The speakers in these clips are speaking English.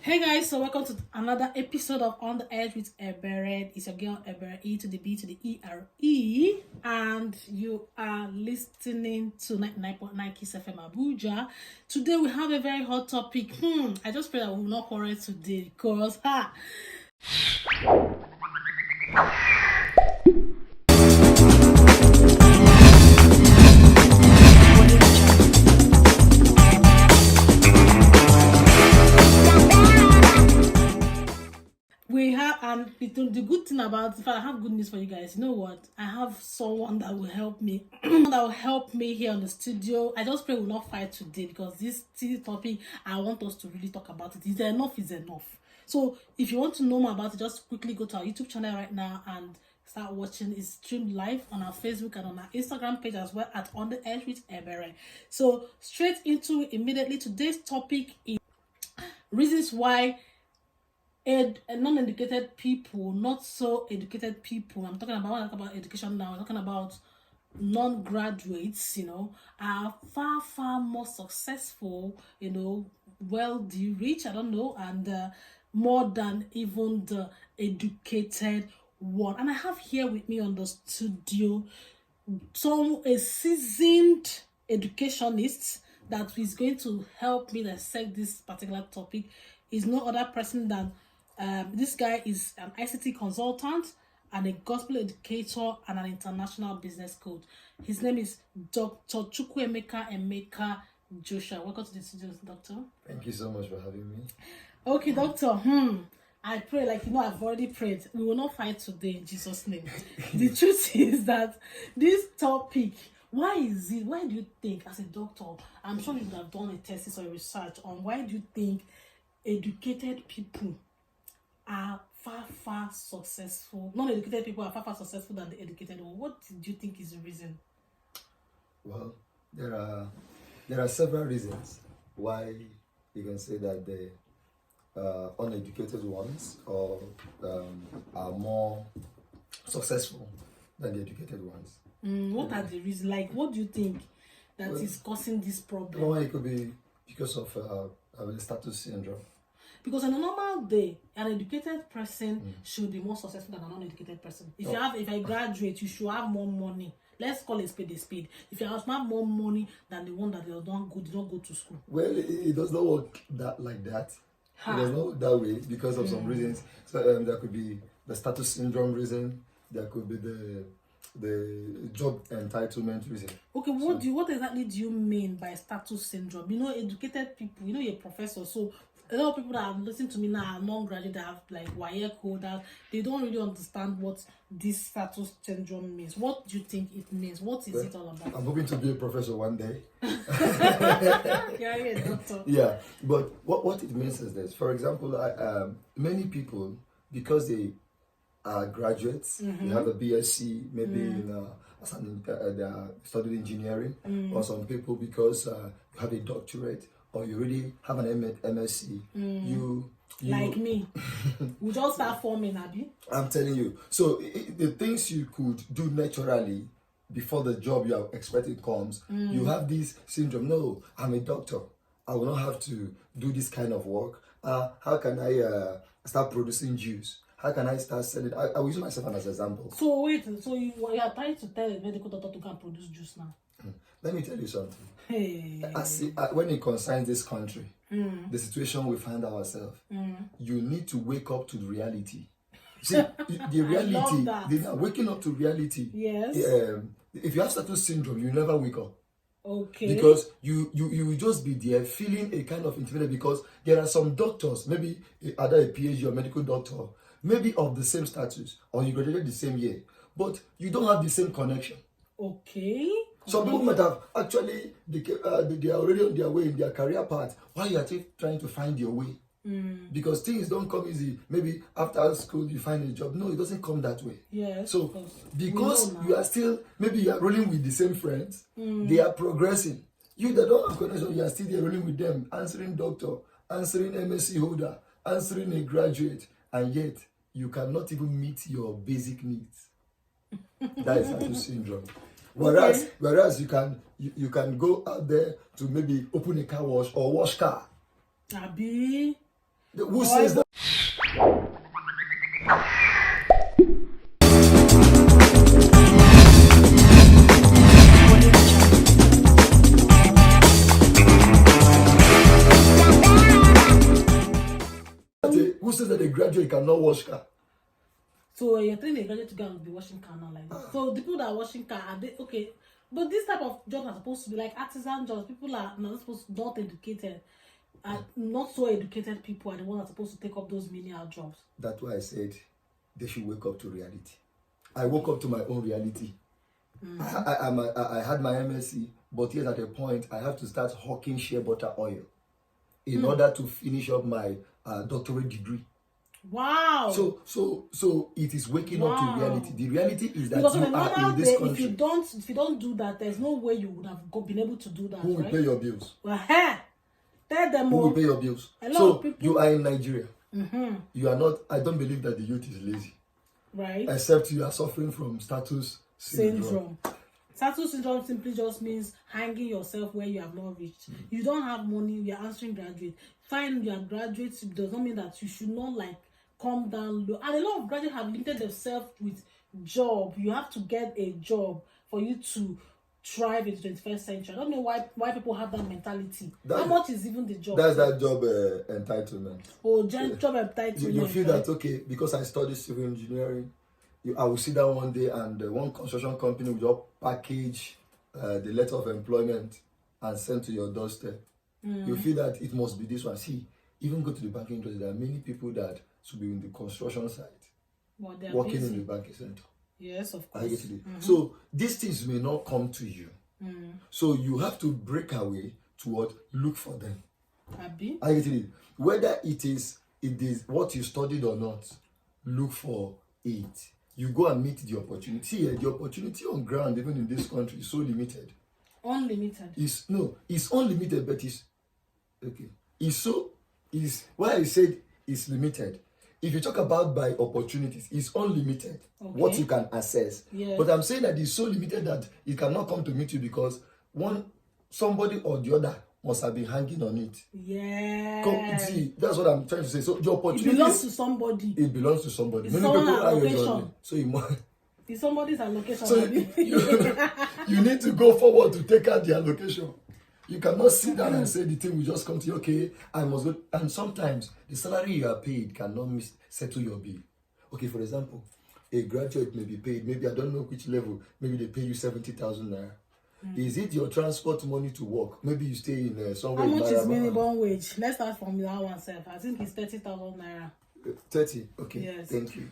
Hey guys, so welcome to another episode of On the Edge with Eberet. It's your girl Eberet, E to the B to the E-R-E, and you are listening to 99.9 Kiss FM Abuja. Today we have a very hot topic. I just pray that we will not quarrel today because we have, and the good thing about, in fact, I have good news for you guys. You know what? I have someone that will help me, here on the studio. I just pray we'll not fight today because this topic, I want us to really talk about it. Is enough? So if you want to know more about it, just quickly go to our YouTube channel right now and start watching. It's streamed live on our Facebook and on our Instagram page as well at On the Edge with Ebere. So straight into it immediately. Today's topic is reasons why non-educated people, not so educated people, I'm talking about education now, I'm talking about non-graduates, are far more successful, wealthy, rich, I don't know, and more than even the educated one. And I have here with me on the studio a seasoned educationist that is going to help me dissect this particular topic. Is no other person than this guy is an ICT consultant and a gospel educator and an international business coach. His name is Dr Chukwuemeka Joshua. Welcome to the studio, Doctor. Thank you so much for having me. Okay, Doctor. I pray, I've already prayed. We will not fight today in Jesus' name. The truth is that this topic, why do you think, as a doctor, I'm sure you would have done a thesis or a research on why do you think educated people are far successful? Non-educated people are far successful than the educated one. What do you think is the reason? Well, there are several reasons why you can say that the uneducated ones are more successful than the educated ones. What are the reasons? What do you think that is causing this problem? Well, it could be because of the status syndrome. Because on a normal day, an educated person should be more successful than a non-educated person. If I graduate, you should have more money. Let's call a spade a spade. If you have more money than the one that they don't go to school. Well, it does not work like that. It does not work that way because of some reasons. So there could be the status syndrome reason. There could be the job entitlement reason. Okay, what exactly do you mean by status syndrome? Educated people, you're a professor, so a lot of people that are listening to me now are non-graduate, that have WAEC holders. They don't really understand what this status syndrome means. What do you think it means? What is it all about? I'm hoping to be a professor one day. Yeah, you're a doctor. Yeah, but what it means is this. For example, many people, because they are graduates, they have a BSc, maybe they are studying engineering, or some people because you have a doctorate, or you already have an MSc, you like me, we just start forming, Abby. I'm telling you. So the things you could do naturally before the job you are expecting comes, you have this syndrome. No, I'm a doctor. I will not have to do this kind of work. How can I start producing juice? How can I start selling? I will use myself as an example. So wait, so you are trying to tell a medical doctor to come produce juice now? Let me tell you something. Hey. When it concerns this country, the situation we find ourselves, you need to wake up to the reality. See, the reality, waking up to reality. Yes. If you have status syndrome, you never wake up. Okay. Because you will just be there feeling a kind of intimidated because there are some doctors, maybe either a PhD or medical doctor, maybe of the same status, or you graduated the same year, but you don't have the same connection. Okay. Some people might have actually, they are already on their way in their career path. Why you are trying to find your way? Because things don't come easy. Maybe after school you find a job. No, it doesn't come that way. Yes. So because you are still, maybe you are rolling with the same friends, they are progressing. You that don't have connection, you are still there rolling with them, answering doctor, answering MSc holder, answering a graduate, and yet you cannot even meet your basic needs. That is status syndrome. Whereas you can go out there to maybe open a car wash or wash car. Abi, Who says that? Who says that a graduate cannot wash car? So you're telling a graduate to go and be washing car now like that. So the people that are washing car, are they okay? But this type of jobs are supposed to be like artisan jobs. People are not supposed to, not educated, not so educated people are the ones that are supposed to take up those menial jobs. That's why I said they should wake up to reality. I woke up to my own reality. I had my MSc, but yet at a point I have to start hawking shea butter oil in order to finish up my doctorate degree. Wow. So it is waking up to reality. The reality is that because you are in this country. If you don't do that, there's no way you would have been able to do that. Who will pay your bills? Well, tell them who will pay your bills? So you are in Nigeria. You are not. I don't believe that the youth is lazy. Right. Except you are suffering from status syndrome. Status syndrome simply just means hanging yourself where you have not reached. You don't have money. You are answering graduate. Fine, you are graduates. It does not mean that you should not like come down low. And a lot of graduates have limited themselves with job. You have to get a job for you to thrive in the 21st century. I don't know why people have that mentality. How much is even the job? That's that job entitlement. Oh, job entitlement. You feel that, okay, because I studied civil engineering, I will sit down one day and one construction company will just package the letter of employment and send to your doorstep. You feel that it must be this one. See, even go to the banking industry, there are many people that should be in the construction site, working in the banking center. Yes, of course. So these things may not come to you. So you have to break away to what? Look for them. I get it. Whether it is what you studied or not, look for it. You go and meet the opportunity. The opportunity on ground, even in this country, is so limited. Unlimited. It's unlimited, but why I said it's limited. If you talk about by opportunities, it's unlimited, what you can access. Yes. But I'm saying that it's so limited that it cannot come to meet you because somebody or the other must have been hanging on it. Yeah. See, that's what I'm trying to say. So the opportunity belongs to somebody. It belongs to somebody. It's someone's allocation. So you it's somebody's allocation. So you need to go forward to take out the allocation. You cannot sit down and say the thing will just come to you, okay, I must go. And sometimes the salary you are paid cannot settle your bill. Okay, for example, a graduate may be paid, maybe I don't know which level, maybe they pay you 70,000 naira. Is it your transport money to work? Maybe you stay in somewhere. How much is minimum wage? Let's start from that one self. I think it's 30,000 naira. 30, okay. Yes. Thank you.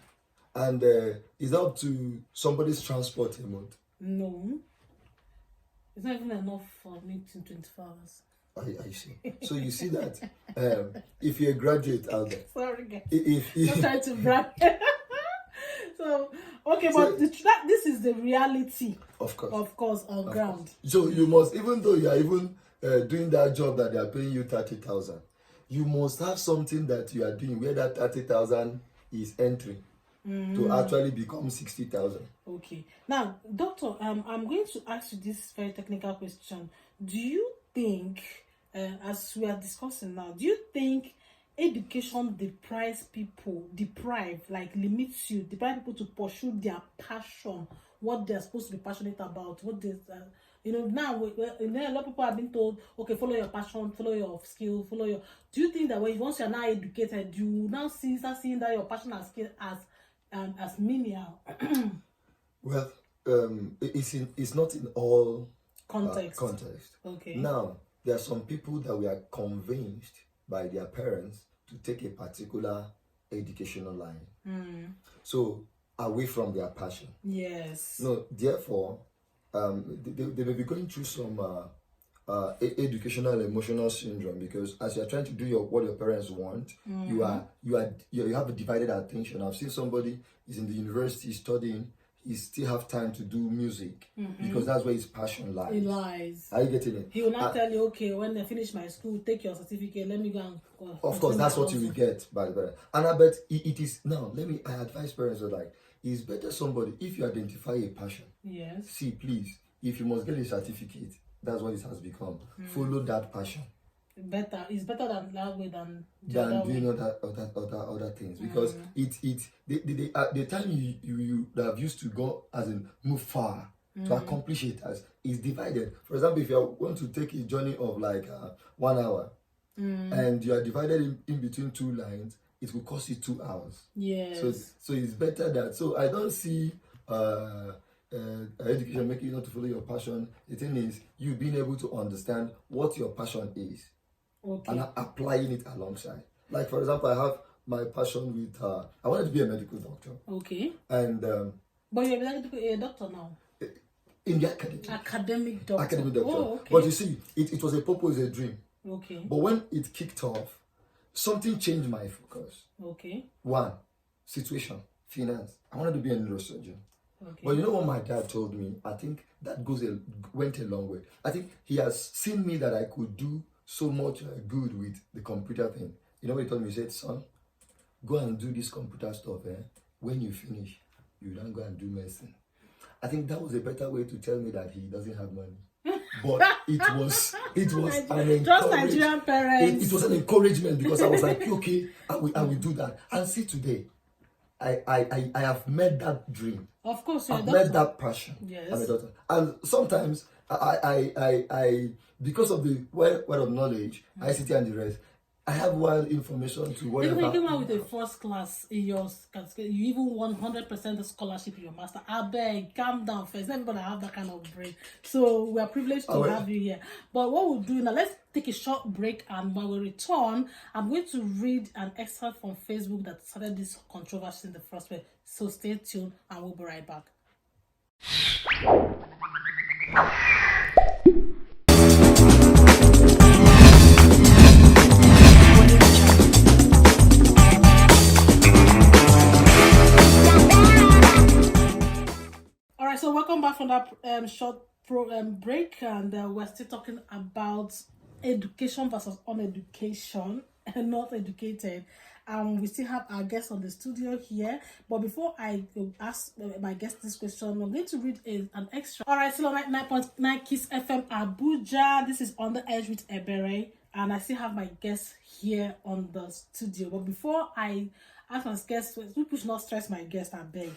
And is that up to somebody's transport a month? No. It's not even enough for me to 24 hours. I see. So you see that if you're a graduate out there. Sorry, guys. If I'm trying to brag. So, okay, but this is the reality. Of course, on ground. So you must, even though you are even doing that job that they are paying you 30,000, you must have something that you are doing where that 30,000 is entering to actually become 60,000. Okay. Now, doctor, I'm going to ask you this very technical question. Do you think, as we are discussing now, do you think education limits people to pursue their passion, what they're supposed to be passionate about, what they, now a lot of people have been told, okay, follow your passion, follow your skill, follow your. Do you think that once you're now educated, you now start seeing that your passion and skill as menial? Well, it's not in all context. Okay. Now there are some people that we are convinced by their parents to take a particular educational line. So away from their passion. Yes. No, therefore, they may be going through some educational emotional syndrome because as you are trying to do what your parents want, you have a divided attention. I've seen somebody is in the university studying. He still have time to do music because that's where his passion lies. It lies. Are you getting it? He will not tell you, okay, when I finish my school, take your certificate, let me go and go. Of course, that's what you will get by the way. And I bet it is now. I advise parents that it's better somebody if you identify a passion. Yes. See, please, if you must get a certificate, that's what it has become. Follow that passion. It's better than that way than doing other things, because the time you have used to go, as in move far to accomplish it, as is divided. For example, if you want to take a journey of like 1 hour, and you are divided in between 2 lines, it will cost you 2 hours. Yes. So it's better that. So I don't see education making you not to follow your passion. The thing is, you being able to understand what your passion is, and applying it alongside. Like, for example, I have my passion with I wanted to be a medical doctor. Okay. And but you're a doctor now. In the academic doctor. Oh, okay. But you see, it was a purpose, a dream. Okay. But when it kicked off, something changed my focus. Okay. One, situation, finance. I wanted to be a neurosurgeon. Okay. But you know what my dad told me? I think that went a long way. I think he has seen me that I could do so much good with the computer thing. You know what he told me? He said, son, go and do this computer stuff. When you finish, you then go and do medicine. I think that was a better way to tell me that he doesn't have money. But it was an just Nigerian parents. It was an encouragement, because I was like, okay, I will do that. And see, today, I have met that dream. Of course, I've met that passion. Yes. I'm a daughter. And sometimes I because of the word of knowledge, ICT and the rest, I have wild information to whatever. Even when you came out with a first class in your, you even won 100% scholarship in your master. I beg, calm down first. Everybody have that kind of brain. So we are privileged to have you here. But what we'll do now, let's take a short break, and when we return, I'm going to read an excerpt from Facebook that started this controversy in the first place. So stay tuned, and we'll be right back. So welcome back from that short break, and we're still talking about education versus uneducation and not educated. We still have our guest on the studio here, but before I ask my guest this question, I'm going to read an extra. All right, so 9.9 Kiss FM Abuja. This is On the Edge with Ebere, and I still have my guest here on the studio. But before I ask my guest, people should not stress my guest, I beg.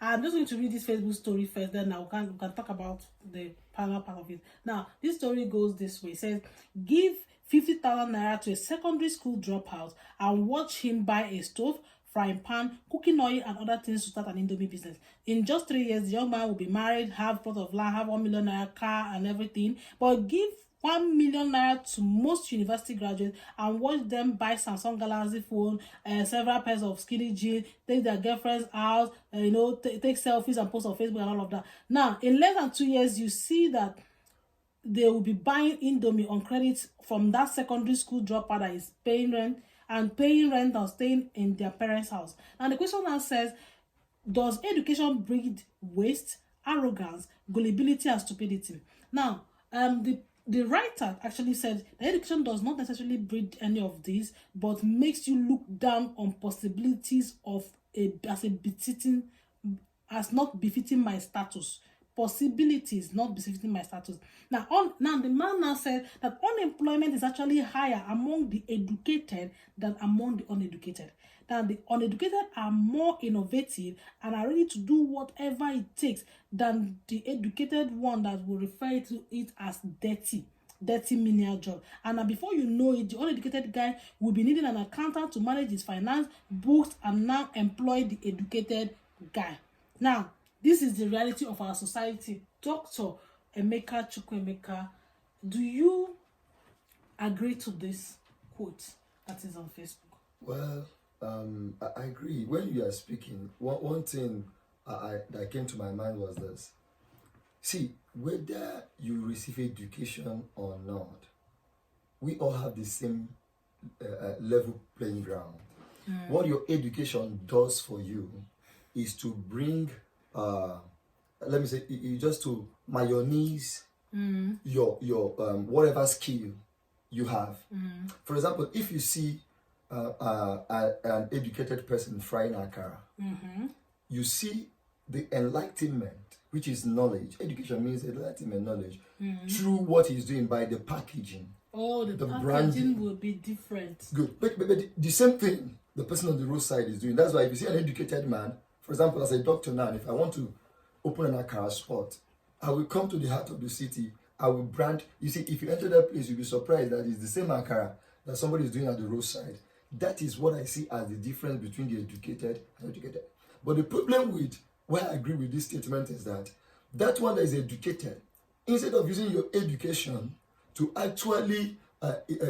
I'm just going to read this Facebook story first, then we can talk about the panel part of it. Now, this story goes this way. It says, give 50,000 naira to a secondary school dropout and watch him buy a stove, frying pan, cooking oil, and other things to start an Indomie business. In just 3 years, the young man will be married, have plot of land, have 1 million naira car and everything. But give 1 million naira to most university graduates and watch them buy Samsung Galaxy phone, several pairs of skinny jeans, take their girlfriends out, take selfies and post on Facebook and all of that. Now, in less than 2 years, you see that they will be buying Indomie on credit from that secondary school dropout that is paying rent and staying in their parents' house. And the question now says, does education breed waste, arrogance, gullibility, and stupidity? Now, the writer actually said that education does not necessarily breed any of these, but makes you look down on possibilities of as not befitting my status. Possibilities not befitting my status. Now the man now said that unemployment is actually higher among the educated than among the uneducated. That the uneducated are more innovative and are ready to do whatever it takes than the educated one that will refer to it as dirty menial job. And before you know it, the uneducated guy will be needing an accountant to manage his finance, books, and now employ the educated guy. Now, this is the reality of our society. Dr. Chukwuemeka, do you agree to this quote that is on Facebook? Well, I agree. When you are speaking, one thing that came to my mind was this. See, whether you receive education or not, we all have the same level playing ground. What your education does for you is to bring let me say, just to mayonnaise your whatever skill you have. For example, if you see an educated person frying akara, you see the enlightenment, which is knowledge. Education means enlightenment, knowledge, through what he's doing by the packaging. Oh, the branding packaging will be different. Good. But the same thing the person on the roadside is doing. That's why if you see an educated man, for example, as a doctor now, if I want to open an akara spot, I will come to the heart of the city. I will brand. You see, if you enter that place, you'll be surprised that it's the same akara that somebody is doing at the roadside. That is what I see as the difference between the educated and educated. But the problem with why I agree with this statement is that that one that is educated, instead of using your education to actually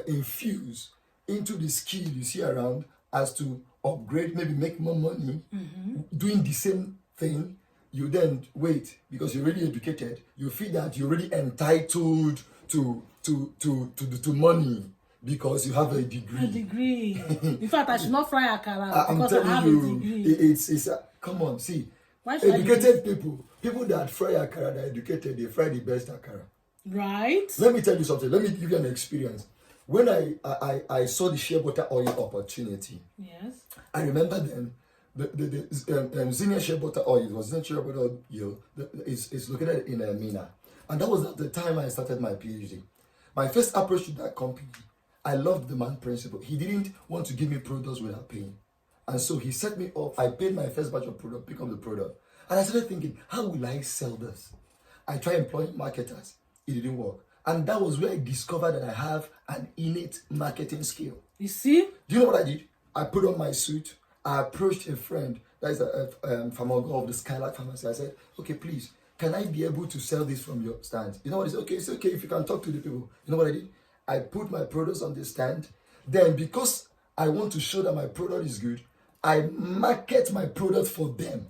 infuse into the skill you see around as to upgrade, maybe make more money, doing the same thing, you then wait because you're already educated. You feel that you're already entitled to money because you have a degree. A degree. In fact, I should not fry akara I'm because I telling have you, a degree. it's come on, see. Educated people that fry akara, that are educated, they fry the best akara. Right. Let me tell you something. Let me give you an experience. When I saw the shea butter oil opportunity, yes, I remember then the Zinnia shea butter oil was Zinnia shea butter oil is located in Mina, and that was at the time I started my PhD. My first approach to that company, I loved the man principle. He didn't want to give me products without paying, and so he set me up. I paid my first batch of product, pick up the product, and I started thinking, how will I sell this? I tried employing marketers. It didn't work. And that was where I discovered that I have an innate marketing skill. You see? Do you know what I did? I put on my suit. I approached a friend that is a farmer of the Skylark Pharmacy. I said, okay, please, can I be able to sell this from your stand? You know what? It's okay if you can talk to the people. You know what I did? I put my products on the stand. Then because I want to show that my product is good, I market my product for them.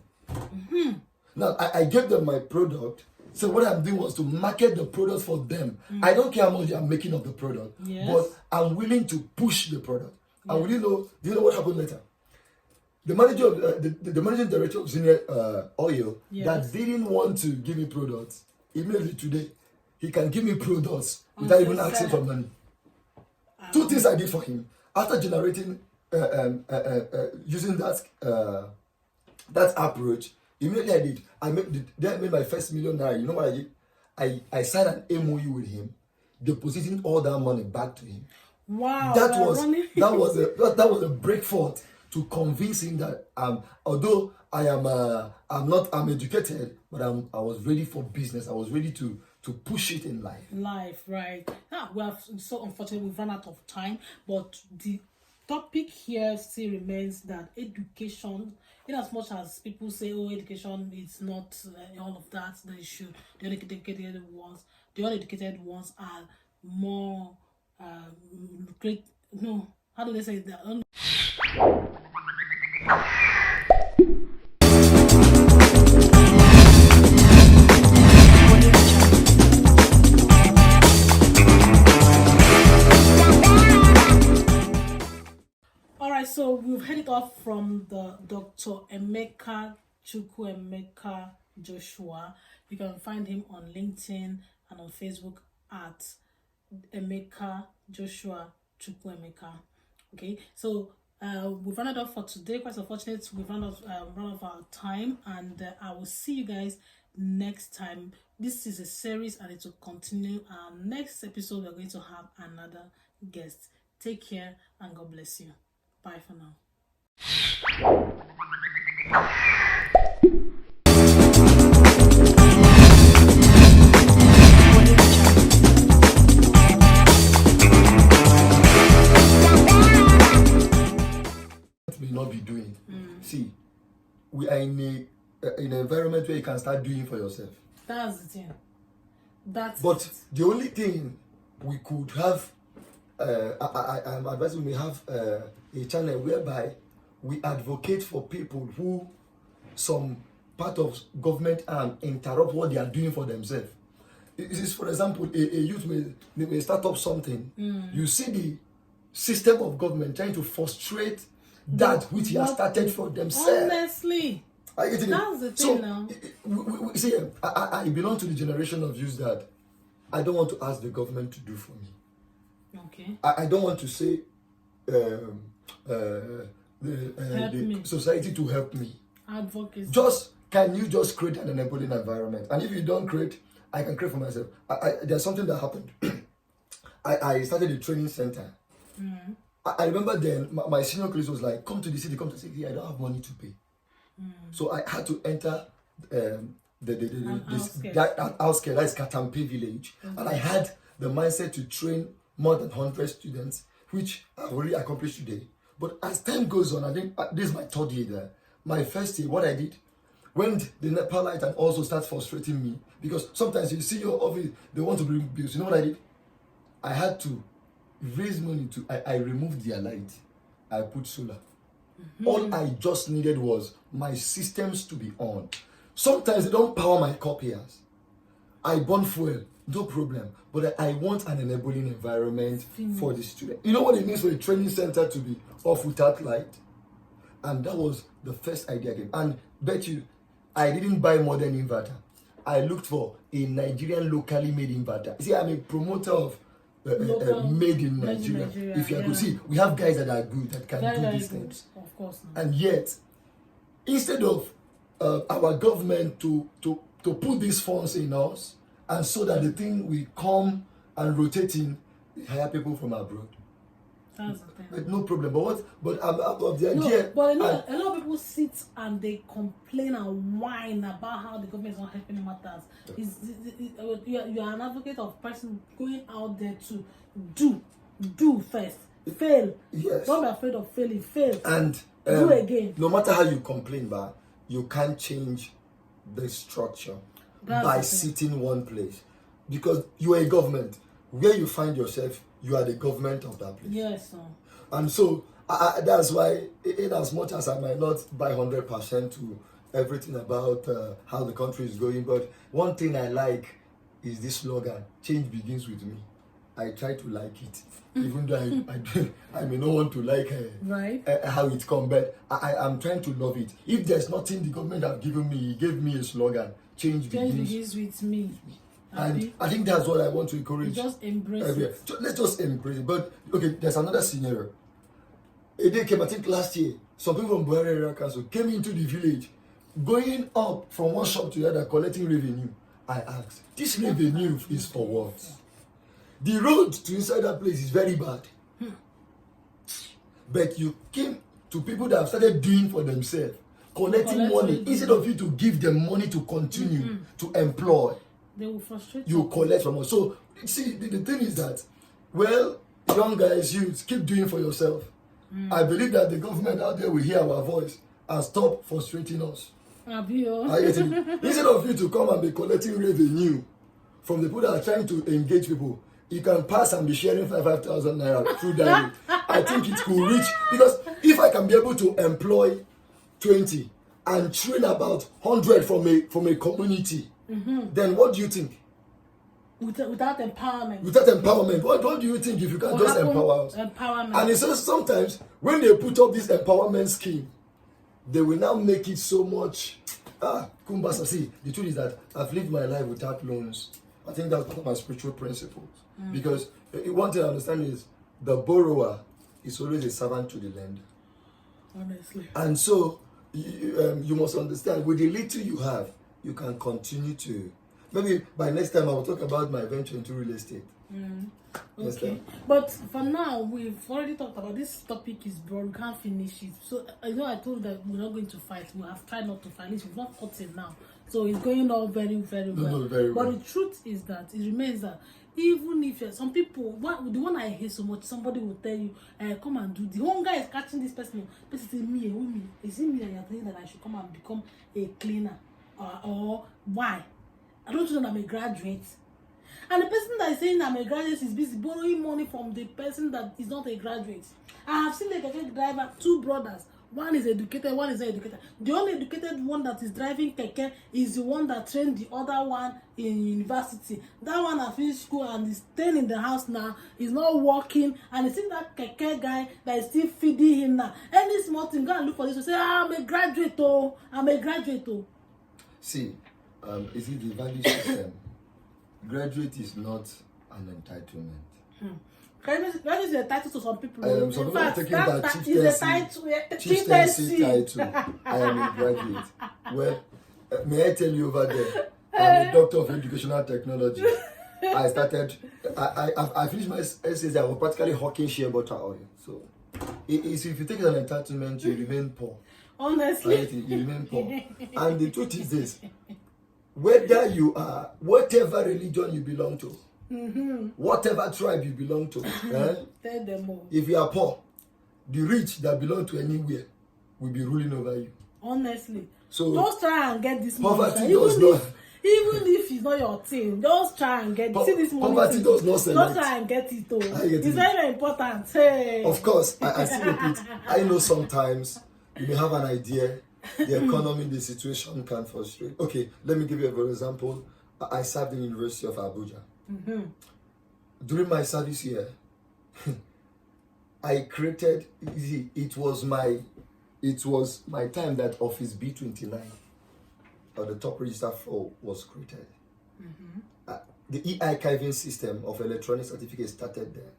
Now, I gave them my product. So what I'm doing was to market the product for them. I don't care how much I'm making of the product, but I'm willing to push the product. And will do you know what happened later? The manager of the managing director of Zinnia Oil that didn't want to give me products, immediately today, he can give me products without even asking for money. Two things I did for him. After generating, using that approach, immediately I made my first $1 million. You know what I did? I signed an MOU with him, depositing all that money back to him. Wow, that was a breakthrough to convince him that although I'm educated, but I was ready for business. I was ready to push it in life. Right. We have so unfortunately we've run out of time, but the topic here still remains that education, in as much as people say, oh, education is not all of that, the issue, the uneducated ones are more great. No, how do they say that? So we've headed off from the Dr. Chukwuemeka Joshua. You can find him on LinkedIn and on Facebook at Emeka Joshua Chukwuemeka. Okay, so we've run it off for today. Quite unfortunate, we've run off our time, and I will see you guys next time. This is a series and it will continue. Next episode, we're going to have another guest. Take care and God bless you. Bye for now. May not be doing. See, we are in an environment where you can start doing for yourself. That's the thing. The only thing we could have, I'm advising we have a channel whereby we advocate for people who some part of government interrupt what they are doing for themselves. This is, for example, a youth may start up something. You see the system of government trying to frustrate that which he has started for themselves. Honestly, that's the thing now. See, I belong to the generation of youth that I don't want to ask the government to do for me. Okay. I don't want to say the society to help me. Advocacy. Can you just create an enabling environment? And if you don't create, I can create for myself. There's something that happened. I started a training center. I remember then my senior colleague was like, come to the city, come to the city. I don't have money to pay. So I had to enter that outskirts, that is Katampe village. And I had the mindset to train more than 100 students, which I've already accomplished today. But as time goes on, I think this is my third year there. My first year, what I did, when the Nepalite and also start frustrating me, because sometimes you see your office, they want to bring bills. You know what I did? I had to raise money to, I removed their light. I put solar. All I just needed was my systems to be on. Sometimes they don't power my copiers. I burn fuel, no problem. But I want an enabling environment for the student. You know what it means for a training center to be off without light? And that was the first idea I gave. And bet you, I didn't buy modern inverter. I looked for a Nigerian locally made inverter. See, I'm a promoter of made in Nigeria. If you are good, see, we have guys that are good, that can do these things. Of course. And yet, instead of our government to put these funds in us, and so that the thing will come and rotate in, hire people from abroad. That's the thing. But no problem. But I'm out of the idea. But a lot of people sit and they complain and whine about how the government is not helping matters. You are an advocate of person going out there to do first, fail. Yes. Don't be afraid of failing. Fail. And do again. No matter how you complain, but you can't change the structure by sitting one place, because you are a government. Where you find yourself, you are the government of that place. Yes, sir. And so that's why, in as much as I might not buy 100% to everything about how the country is going, but one thing I like is this slogan: change begins with me. I try to like it, even though I may not want to like how it comes, but I'm trying to love it. If there's nothing the government have given me, he gave me a slogan: change begins with me. And I think that's what I want to encourage. Just embrace it. Let's just embrace it. But okay, there's another scenario. A day came, I think last year, some people from Buhari Area Council came into the village, going up from one shop to the other, collecting revenue. I asked, this revenue is for what? The road to inside that place is very bad. But you came to people that have started doing for themselves, collecting money, instead of you to give them money to continue to employ. They will frustrate you. Collect from us. So, see, the thing is that, well, young guys, youths, keep doing for yourself. I believe that the government out there will hear our voice and stop frustrating us. Instead of you to come and be collecting revenue from the people that are trying to engage people, you can pass and be sharing 5,000 naira through that. I think it could reach, because if I can be able to employ 20 and train about 100 from a community, then what do you think? Without empowerment. Without empowerment, what do you think if you can just empower us? Empowerment. And it says sometimes when they put up this empowerment scheme, they will now make it so much. Kumbasa. See, the truth is that I've lived my life without loans. I think that's one of my spiritual principles. Because one thing I understand is the borrower is always a servant to the lender. Honestly. And so you must understand, with the little you have, you can continue to. Maybe by next time I will talk about my venture into real estate. Okay. But for now, we've already talked about this topic is broad, we can't finish it. So I told you that we're not going to fight. We have tried not to fight. At least we've not fought it now. So it's going on very, very well. Very well. But the truth is that it remains that even if some people, the one I hate so much, somebody will tell you, come and do. The one guy is catching this person. This is me, is it me that you're telling that I should come and become a cleaner? Or why? I don't know that I'm a graduate. And the person that is saying I'm a graduate is busy borrowing money from the person that is not a graduate. I have seen a keke driver, two brothers. One is educated, one is not educated. The only educated one that is driving keke is the one that trained the other one in university. That one has finished school and is staying in the house now. He's not working, and you see that keke guy that is still feeding him now. Any small thing, go and look for this. Say, I'm a graduate, oh, I'm a graduate, oh. See, is it the value system? Graduate is not an entitlement. Graduate is a title to some people. In fact, that is a chieftaincy title. I am a graduate. Well, may I tell you over there, I'm a doctor of educational technology. I started. I finished my essays. I was practically hawking shea butter oil. So, if you take it as an entitlement, you remain poor. Honestly, right? You remain poor. And the truth is this: whether you are whatever religion you belong to, whatever tribe you belong to, tell them all. if you are poor, the rich that belong to anywhere will be ruling over you. Honestly, so just try and get this poverty money. does not. Even if it's not your thing, just try and get see this money. Poverty does not select. Just try and get it. It's very important. Hey. Of course, I still repeat. I know sometimes you may have an idea. The economy, the situation can frustrate. Okay, let me give you a example. I served in the University of Abuja. During my service here, I created. It was my time that Office B29, or the top register floor, was created. The e-archiving system of electronic certificates started there.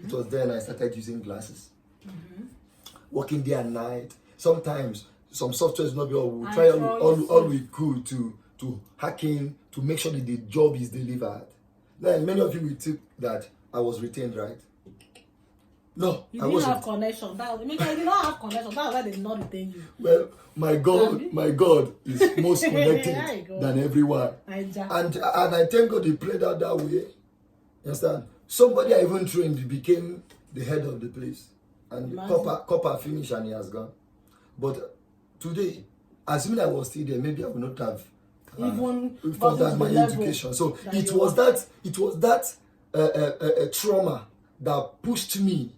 It was then I started using glasses. Working day and night. Sometimes some software is not be all. We try all we could to hack in to make sure that the job is delivered. Then many of you will think that I was retained, right? No, you I didn't wasn't. have connection. You did not have connection. That's why they did not retain you. Well, my God is most connected than everyone. And I thank God he played out that way. You understand? Somebody I even trained became the head of the place. And copper finished and he has gone. But today, assuming I was still there, maybe I would not have even furthered my education. So it was that trauma that pushed me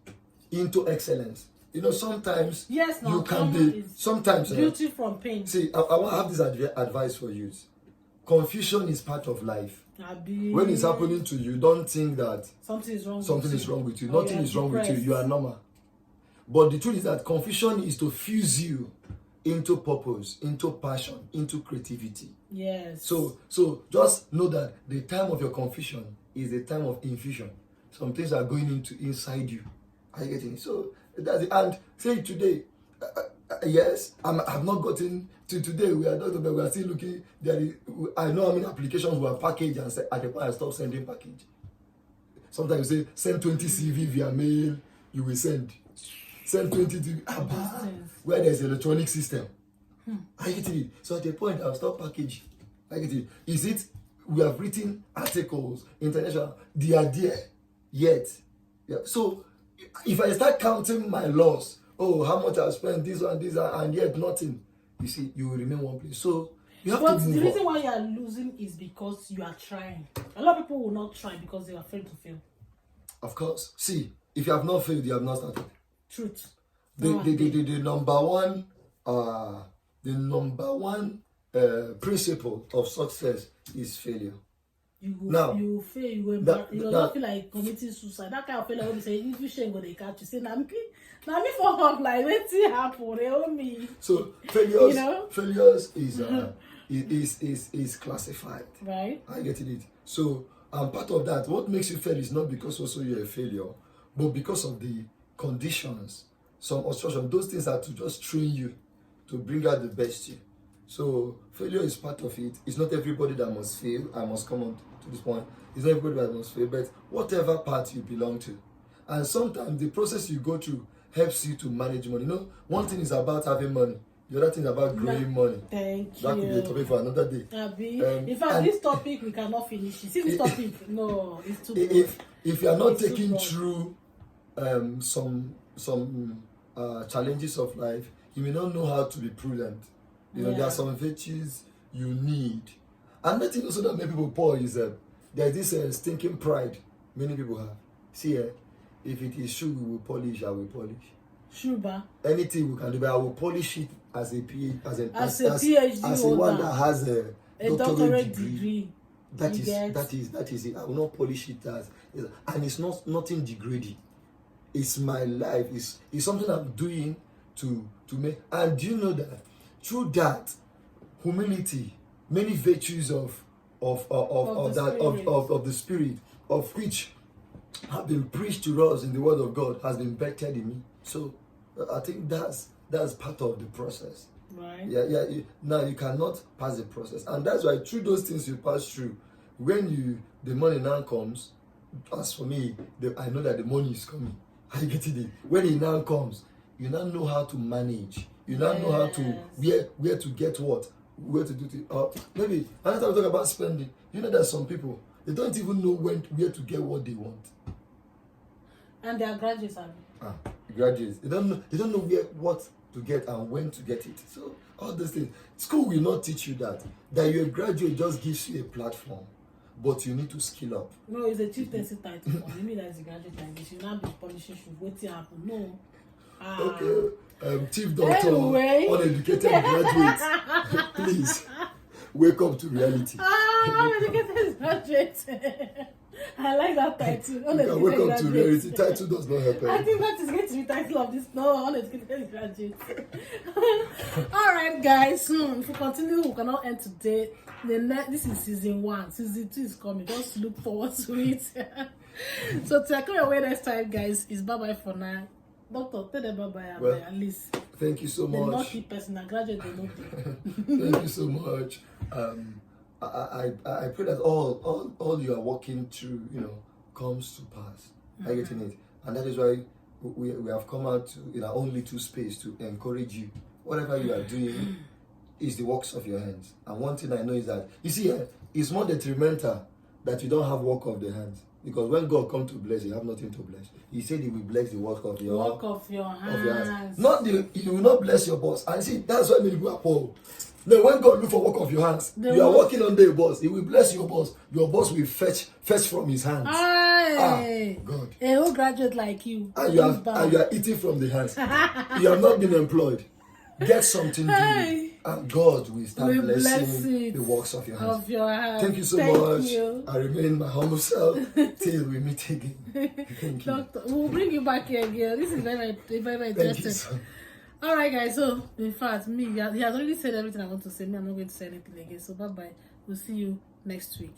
into excellence. You know, sometimes you can be sometimes beauty from pain. See, I want to have this advice for you. Confusion is part of life. When it's happening to you, don't think that something is wrong with you. Nothing is wrong with you. You are normal. But the truth is that confusion is to fuse you into purpose, into passion, into creativity. Yes. So just know that the time of your confusion is the time of infusion. Some things are going into inside you. Are you getting it? So that's it. And say today, yes, I've not gotten to today. We are still looking. I know how many applications were packaged and at the point I stopped sending package. Sometimes you say send 20 CV via mail, you will send 20 to where there's an electronic system. I get it. So at the point I've stopped packaging. I get it. Is it we have written articles, international, they are there yet. Yeah. So if I start counting my loss, how much I've spent, this one, and yet nothing, you see, you will remain one place. So you have to move the reason on. why you are losing is because you are trying. A lot of people will not try because they are afraid to fail. Of course. See, if you have not failed, you have not started. Truth. The number one principle of success is failure. You fail, you will not feel like committing suicide. That kind of failure when you say if you shame go they catch you. Say na me for up like wetin happen, they owe me. So failures is classified. Right. I get it. So part of that, what makes you fail is not because also you're a failure, but because of the conditions, some obstruction. Those things are to just train you to bring out the best you. So failure is part of it. It's not everybody that must fail. I must come on to this point. It's not everybody that must fail, but whatever part you belong to. And sometimes the process you go through helps you to manage money. You know, one thing is about having money. The other thing is about growing money. Thank that you. That could be a topic for another day. In fact, this topic we cannot finish. See this topic? No, it's too big. If you are not taking through some challenges of life, you may not know how to be prudent. There are some virtues you need. And the thing also that many people poor is there's this stinking pride many people have. See, if it is shoe we will polish, I will polish. Shuba. Anything we can do, but I will polish it as a PhD, as a one that has a doctorate degree. That is it. I will not polish it and it's nothing degrading. It's my life. It's something I'm doing to make. And do you know that through that humility, many virtues of the spirit, of which have been preached to us in the Word of God, has been embedded in me. So I think that's part of the process. Right. Now you cannot pass the process, and that's why through those things you pass through, when the money now comes, as for me, I know that the money is coming. I get it. When it now comes, you now know how to manage. You now know how to where to get what, where to do it. Maybe another time we talk about spending. You know that some people, they don't even know where to get what they want. And they are graduates, Graduates. They don't know what to get and when to get it. So all those things. School will not teach you that. That you're a graduate just gives you a platform, but you need to skill up. No, it's a chieftaincy title. You mean that is a graduate like this. You not be polishing should wait till happen. No. Okay. Chief Doctor, uneducated graduate. Please wake up to reality. Uneducated graduate. I like that title. You can wake up to reality. Title does not help. I think that is going to be the title of this. No, uneducated graduate. All right, guys. If we continue, we cannot end today. This is season 1. Season 2 is coming. Just look forward to it. So to come away next time, guys, is bye-bye for now. Doctor, tell them bye-bye, well, at least. Thank you so much. The naughty person, a graduate, they know. Thank you so much. I pray that all you are walking through, comes to pass. Are you getting it? And that is why we have come out in our own little space to encourage you. Whatever you are doing is the works of your hands. And one thing I know is that, you see, it's more detrimental that you don't have work of the hands. Because when God comes to bless, you have nothing to bless. He said he will bless the work of your hands. Not he will not bless your boss. And see, that's why many people are poor. Then when God look for work of your hands, you are working under a boss. He will bless your boss. Your boss will fetch from his hands. God. A whole graduate like you. And you are eating from the hands. You have not been employed. Get something to do. And God will start blessing the works of your hands. Thank you so much. I remain my humble self till we meet again. Thank you. Doctor, we'll bring you back here again. This is very interesting. Alright, guys. So, in fact, he has already said everything I want to say. I'm not going to say anything again. So, bye-bye. We'll see you next week.